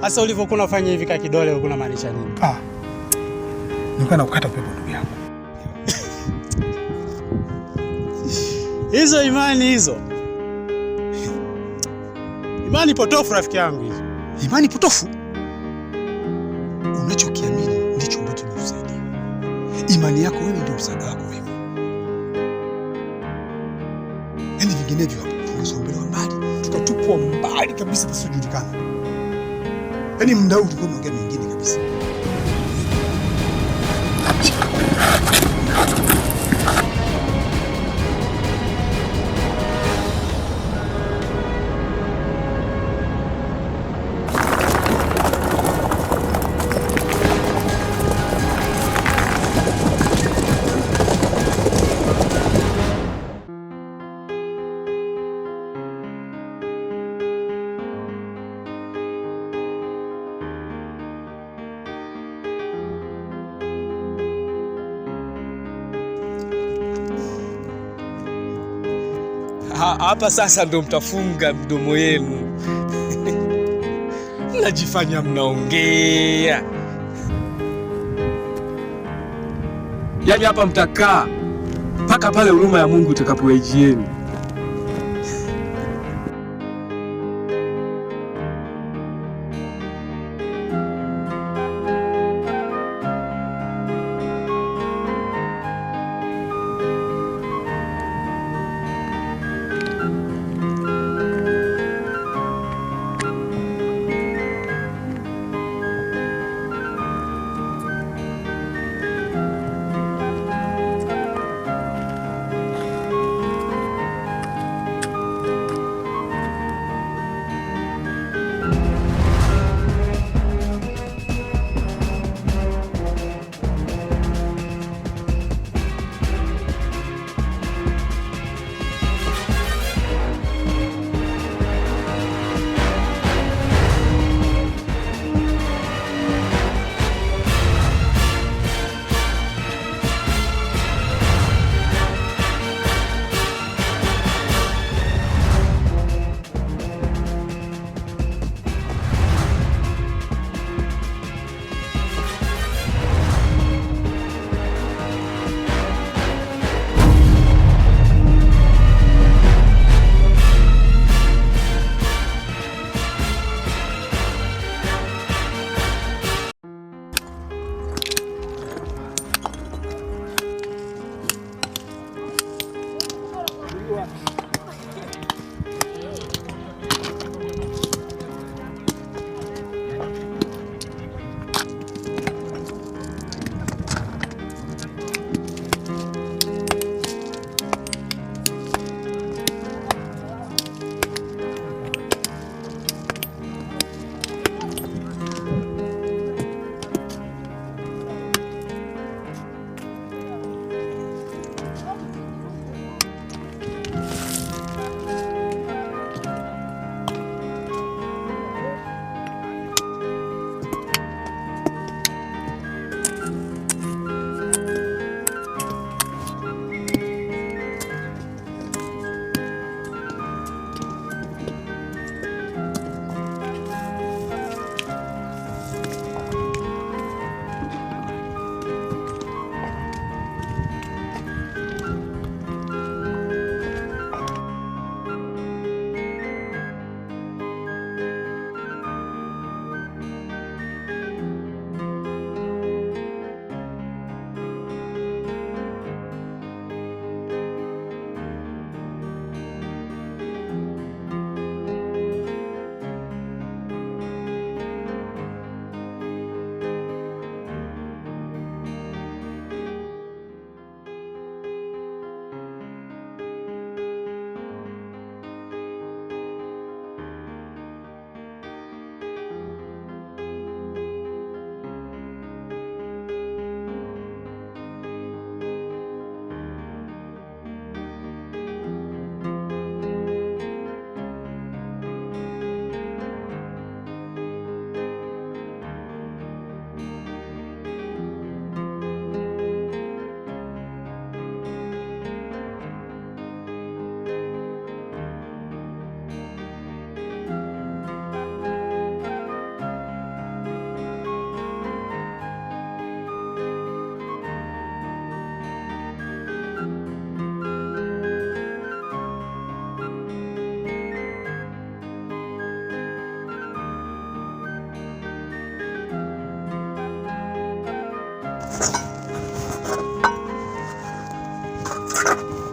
Sasa ulivyokuwa unafanya hivi kwa kidole ulikuwa unamaanisha nini? Nilikuwa nakukata pepo ndugu yangu. Hizo imani hizo. Imani potofu rafiki yangu hizo. Imani potofu? Unachokiamini ndicho ambacho kinakusaidia. Imani yako wewe ndio msaada wako wewe. Yaani vinginevyo tungesombelewa mbali, tukatupwa mbali kabisa pasijulikana. Yaani muda huu tulikuwa tunaongea mengine kabisa. Hapa sasa ndo mtafunga mdomo yenu. Mnajifanya mnaongea. Yaani hapa mtakaa mpaka pale huruma ya Mungu itakapowajieni.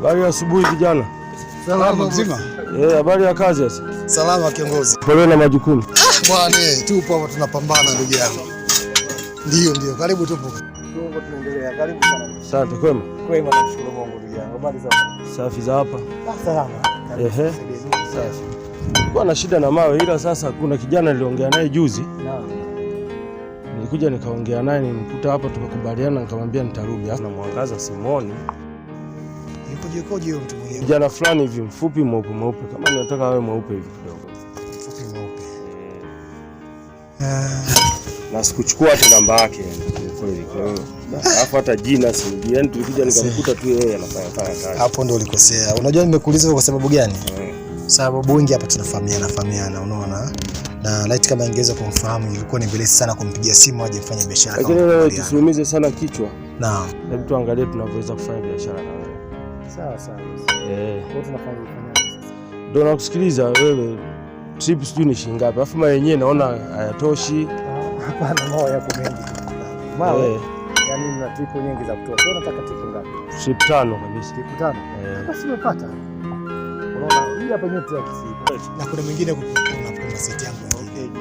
Habari ya asubuhi kijana. Salama mzima. Habari ya kazi sasa? Salama kiongozi. Pole na majukumu. Bwana, tupo hapa tunapambana ndugu yangu. Ndio, karibu tupo. Tuko tunaendelea. Karibu sana. Asante, kwema? Kwema, nashukuru Mungu ndugu yangu. Habari za hapa? Safi za hapa. Salama. Safi. Nilikuwa na shida na mawe, ila sasa kuna kijana niliongea naye juzi. Naam. Nilikuja nikaongea naye, nimkuta hapa tukakubaliana, nikamwambia nitarudi. Na Mwangaza Simoni. Yukoje mtu mwenyewe? Kijana fulani hivi mfupi mweupe kama ninataka awe mweupe hivi kidogo. Mfupi mweupe. Na sikuchukua hata namba yake kweli. Kwa hiyo alafu hata jina sijui. Yaani tulikuja nikamkuta tu yeye anafanya kazi. Hapo ndo ulikosea. Unajua nimekuuliza kwa sababu gani? Sababu wengi hapa tunafahamiana, unaona? Na light kama ingeweza kumfahamu ilikuwa ni mbele sana kumpigia simu aje mfanye biashara. Lakini wewe tusiumize sana kichwa. Naam. Hebu tuangalie tunavyoweza kufanya biashara na wewe. Sawa. Kwa tunafanya sasa. Ndio nakusikiliza wewe. Trip sijui ni shilingi ngapi? Alafu mara yenyewe naona hayatoshi. Hapana, mawe yako mengi. Mawe. Yaani na trip nyingi za kutoa. Sio unataka trip ngapi? Trip 5 kabisa. Trip 5. Basi umepata. Unaona hii hapa nyeti ya kisipo. Na kuna mwingine kuna seti yangu.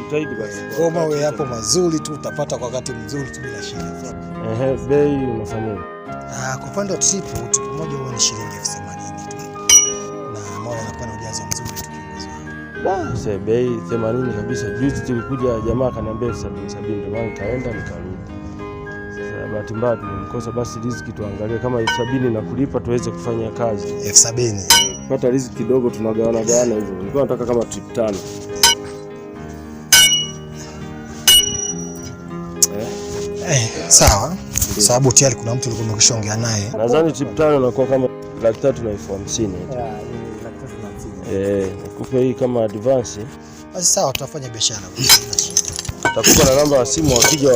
Jitahidi basi. Kwa mawe yapo mazuri tu utapata kwa wakati mzuri tu bila shida. Bei unafanyaje? Kwa upande wa trip moja huwa ni shilingi 80,000 tu. Na mawe yanakuwa na ujazo mzuri tu kiongozi. Sasa bei 80 kabisa. Juzi tulikuja jamaa akaniambia 70, ndio maana nikaenda nikarudi. Sasa bahati mbaya tumemkosa, basi riziki tuangalie kama 70 na kulipa tuweze kufanya kazi. 70. Pata riziki kidogo tunagawana hivyo. Nilikuwa nataka kama trip 5. Sawa. Sababu tayari kuna mtu alikuwa amekishaongea naye. Nadhani trip 5 inakuwa kama 350,000. Nikupe hii kama advance. Basi sawa, tutafanya biashara. Utakupa na namba ya simu, wakija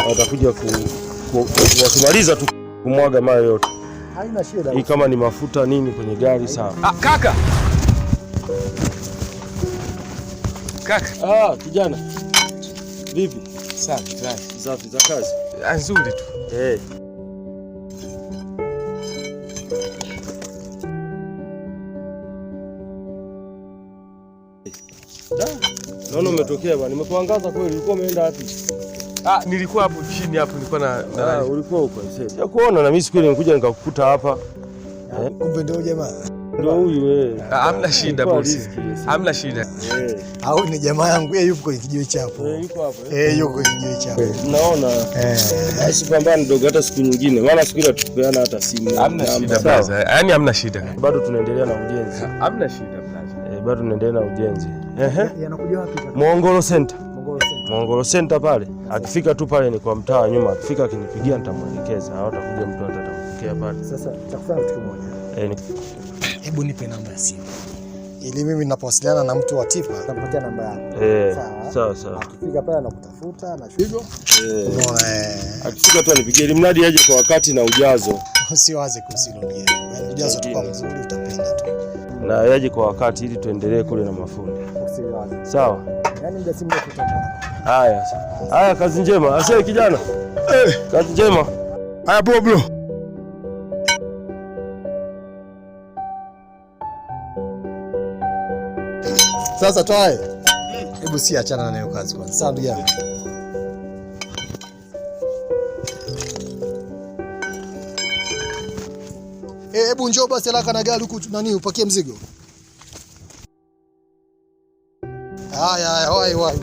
watakuja wakimaliza tu kumwaga mawe yote. Haina shida. Hii kama ni mafuta nini kwenye gari sawa. Kaka. Kijana. Vipi? Safi za kazi. Nzuri tu. Naona umetokea bwana. Nimekuangaza kweli. Ulikuwa umeenda wapi? Nilikuwa hapo chini hapo, nilikuwa na ulikuwa huko sasa. Ya kuona na mimi siku ile nilikuja nikakukuta hapa. Kumbe ndio jamaa. Ndio huyu wewe. Hamna shida bosi. Hamna shida. Au ni jamaa yangu yeye yupo kwenye kijiwe chapo. Yuko hapo. Yuko kwenye kijiwe chapo. Naona. Basi pambana ndogo hata siku nyingine. Maana siku ile tupeana hata simu. Hamna shida blaza. Yaani hamna shida. Bado tunaendelea na ujenzi. Hamna shida blaza. Bado tunaendelea na ujenzi. Yanakuja wapi? Mongolo Center pale. Akifika tu pale ni kwa mtaa nyuma. Akifika akinipigia nitamuelekeza. Hatakuja mtu atampokea pale. Sasa tutakufanya kitu kimoja. Hebu nipe namba ya simu. Ili mimi ninapowasiliana na mtu wa tipa nitampatia namba yako. Sawa. Akifika pale anakutafuta na hivyo. Akifika tu anipigie ili mradi aje kwa wakati na ujazo. Usiwaze kusilonia. Yaani ujazo utakuwa mzuri utapenda tu. Na yaje kwa wakati ili tuendelee kule na mafundi. Usiwaze. Sawa. Yaani muda si mrefu tutamwona. Haya, kazi njema. Asante kijana. Kazi njema. Haya bro. Sasa twae. Hebu si achana nayo kazi kwanza. Sawa ndugu yangu. Hebu njoo basi haraka na gari huku nani upakie mzigo. Haya, wai bwana.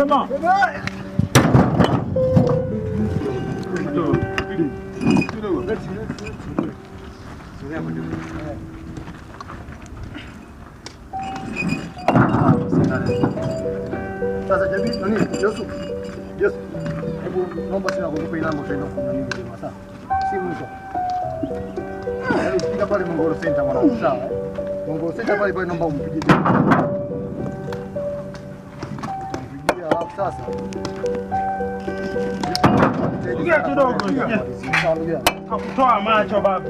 Sema. Sasa jamii nani? Yusuf. Hebu naomba tena kukupa ile namba utaenda kwa nini jamaa sawa? Simu hizo. Fika pale Mongoro Center mwanangu sawa? Mongoro Center pale naomba umpigie. Utampigia hapo sasa. Ongea kidogo. Hakutoa macho babu.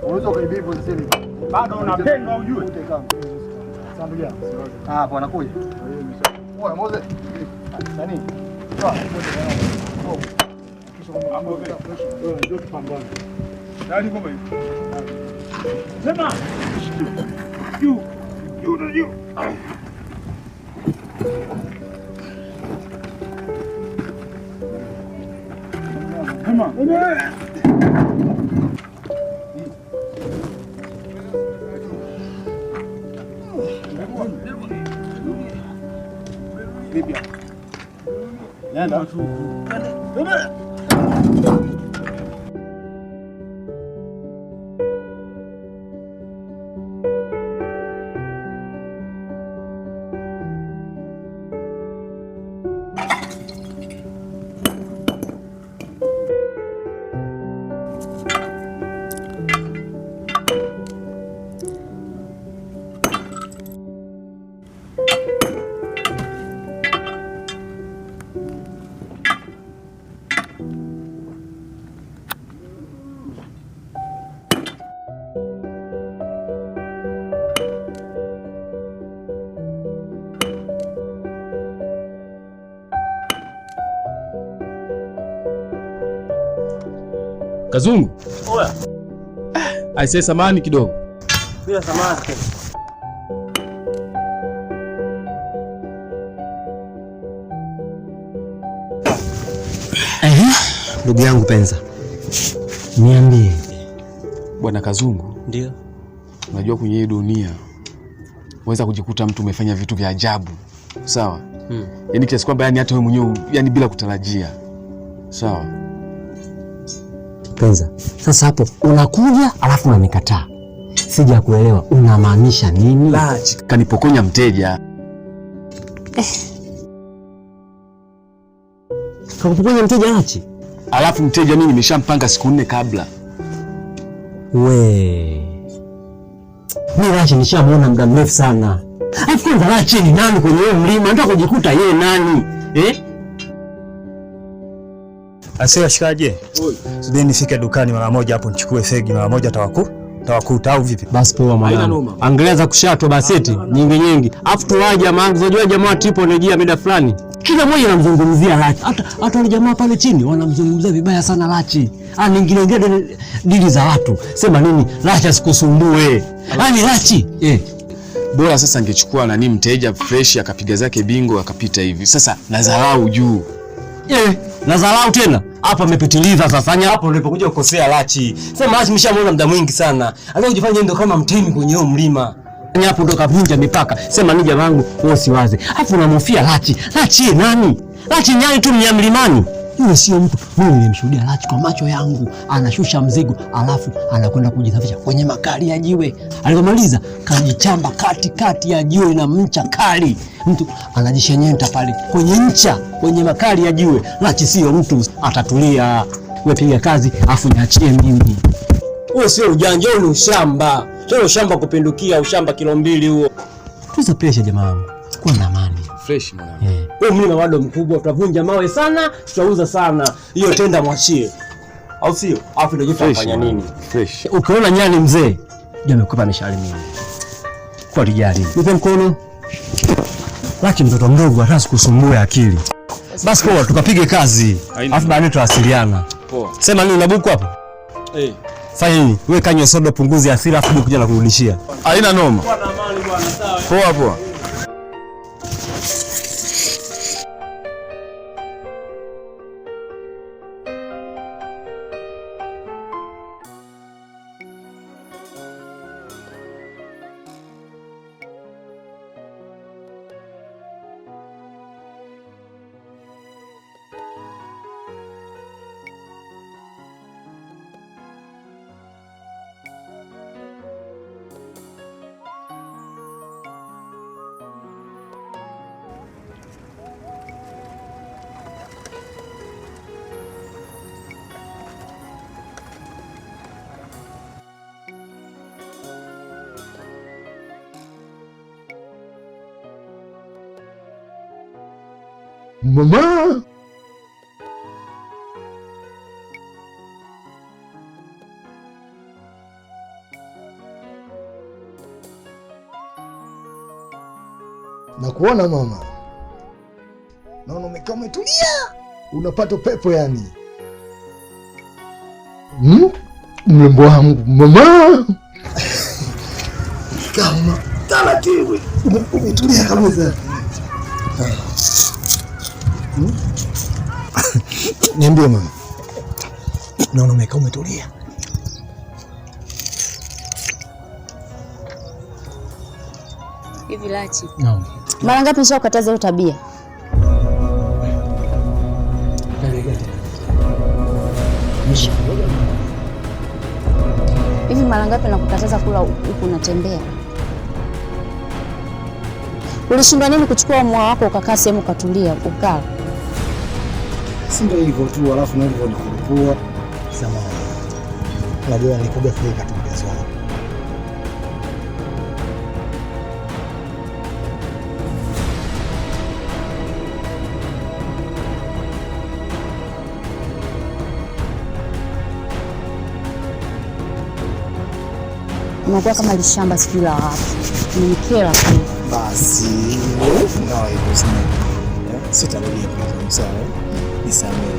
Unaweza kuibibu sisi. Bado unapendwa ujue. Sambulia. Ah, bwana kuja. Bwana Mose. Nani? Toa. Kisha hapo ndio tupambane. Nani kama hivi? Sema. You. Sema. Bibia. Nenda. Kazungu. Oya. Aisee samani kidogo. Bila samani. Ndugu yangu penza. Niambie. Bwana Kazungu. Ndio. Unajua kwenye hii dunia unaweza kujikuta mtu umefanya vitu vya ajabu. Sawa? Yaani kiasi kwamba yani hata wewe mwenyewe yani bila kutarajia. Sawa? Penza, sasa hapo unakuja alafu unanikataa. Sija kuelewa unamaanisha nini? Lachi kanipokonya mteja. Kakupokonya mteja Lachi? Alafu mteja mimi nimeshampanga siku 4 kabla. Mimi Lachi nishamuona muda mrefu sana. Alafu kwanza Lachi ni nani kwenye huo mlima? Nataka kujikuta yeye nani? Asiye shikaje? Subiri nifike dukani mara moja hapo nichukue fegi mara moja tawakuta au vipi? Basi poa mwanangu. Angalia za kushatwa baseti nyingi. Afu tuwaje jamaa, unajua jamaa tipo nejia mida fulani. Kila mmoja anamzungumzia Lachi. Hata wale jamaa pale chini wanamzungumzia vibaya sana Lachi. Anaingilia dili za watu. Sema nini? Lachi asikusumbue. Yaani Lachi, bora sasa angechukua nani mteja fresh akapiga zake bingo akapita hivi. Sasa nadharau juu. Nadharau tena. Hapa amepitiliza sasa. Fanya hapo ulipokuja kukosea Lachi. Sema Lachi mshamuona muda mwingi sana. Alikuwa kujifanya ndio kama mtemi kwenye huo mlima. Yaani hapo ndo kavunja mipaka. Sema ni jamaa wangu wewe siwaze. Alafu unamhofia Lachi. Lachi nani? Lachi nyani tu mlimani. Yule sio mtu. Mimi nilimshuhudia Lachi kwa macho yangu. Anashusha mzigo alafu anakwenda kujisafisha kwenye makali ya jiwe. Alipomaliza kajichamba katikati ya jiwe na mcha kali. Mtu anajishenyenta pale kwenye makali ya jiwe. Lachi sio mtu, atatulia. Wewe piga kazi afu niachie mimi. Wewe sio ujanja, wewe ni ushamba. Sio ushamba kupindukia, ushamba kilo 2 huo. Tuza pesha jamaa wangu. Kuwa na amani. Fresh mwanangu. Wewe mlima bado mkubwa, tutavunja mawe sana, tutauza sana. Hiyo tenda mwachie. Au sio? Afu ndio jifanya nini? Fresh. Ukiona nyani mzee, ndio amekupa mishale mimi. Kwa lijali. Nipe mkono. Lachi mtoto mdogo hata sikusumbue akili. Basi poa tukapige kazi. Afu baadaye tuwasiliana. Poa. Sema nini unabuku hapo? Fanya nini? Wewe kanywe soda punguzi hasira afu kuja na kurudishia. Haina noma. Kwa na amani bwana, sawa. Poa. Mama. Nakuona mama. Naona umekaa umetulia. Unapata pepo yani. Mrembo wangu mama. Kama taratibu. Umetulia kabisa. Niambie mama. Naona umekaa umetulia. Hivi Lachi. Naam. Mara ngapi nishakukataza hiyo tabia? Hivi mara ngapi nakukataza kula huku unatembea? Ulishindwa nini kuchukua moyo wako ukakaa sehemu ukatulia ukala? Si ndio hivyo tu, alafu na hivyo nikulipua. Samahani. Unajua nikuja fika tumbeza. Unakuwa kama lishamba sijui la wapi. Umenikera tu. Basi, nawe kusema. Sitarudia kwa sawa. Nisamehe.